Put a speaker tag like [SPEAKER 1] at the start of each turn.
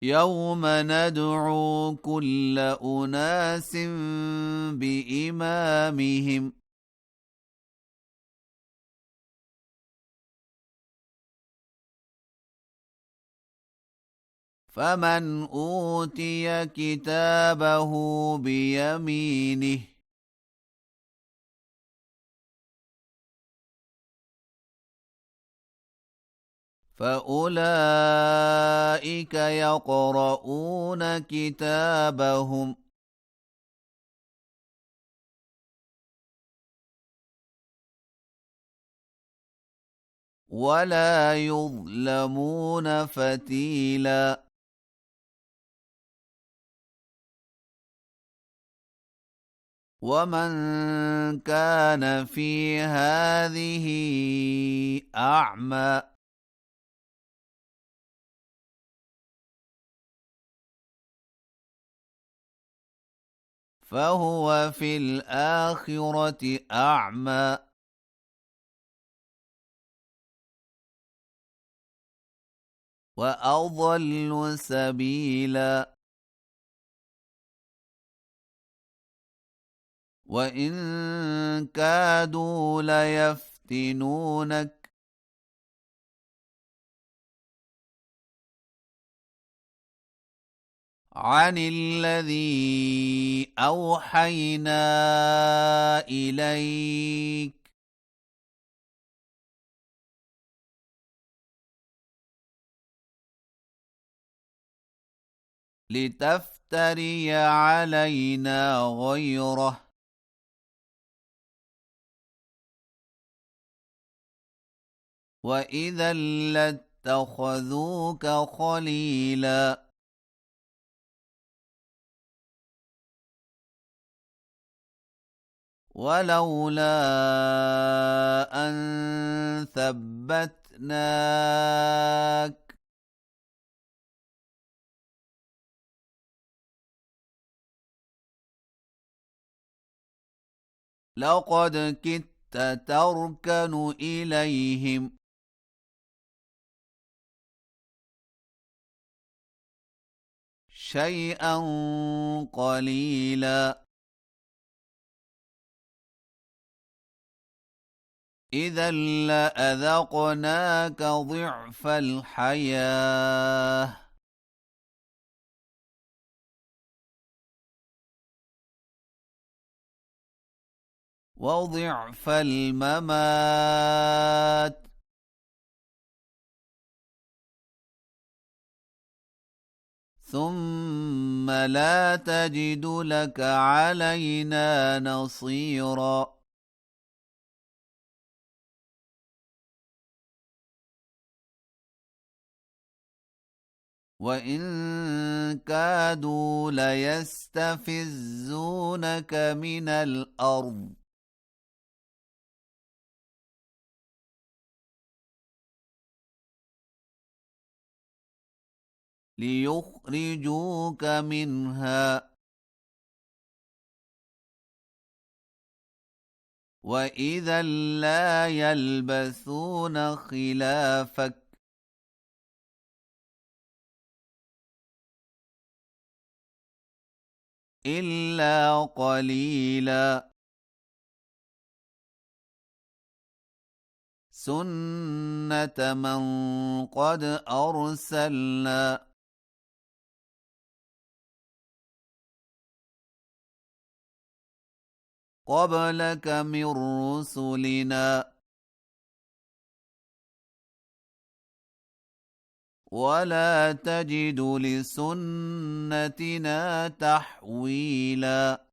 [SPEAKER 1] يوم ندعو كل أناس بإمامهم فمن أوتي كتابه بيمينه فأولئك يقرؤون كتابهم ولا يظلمون فتيلا ومن كان في هذه أعمى فهو في الآخرة أعمى وأضل سبيلا وإن كادوا ليفتنونك عن الذي أوحينا إليك لتفتري علينا غيره وإذا لاتخذوك خليلا ولولا أن ثبتناك لقد كدت تركن إليهم شيئا قليلا إذا لأذقناك ضعف الحياة وضعف الممات ثم لا تجد لك علينا نصيرا وإن كادوا ليستفزونك من الأرض ليخرجوك منها وإذا لا يلبثون خلافك إلا قليلا سنة من قد أرسلنا قبلك من رسلنا ولا تجد لسنتنا تحويلا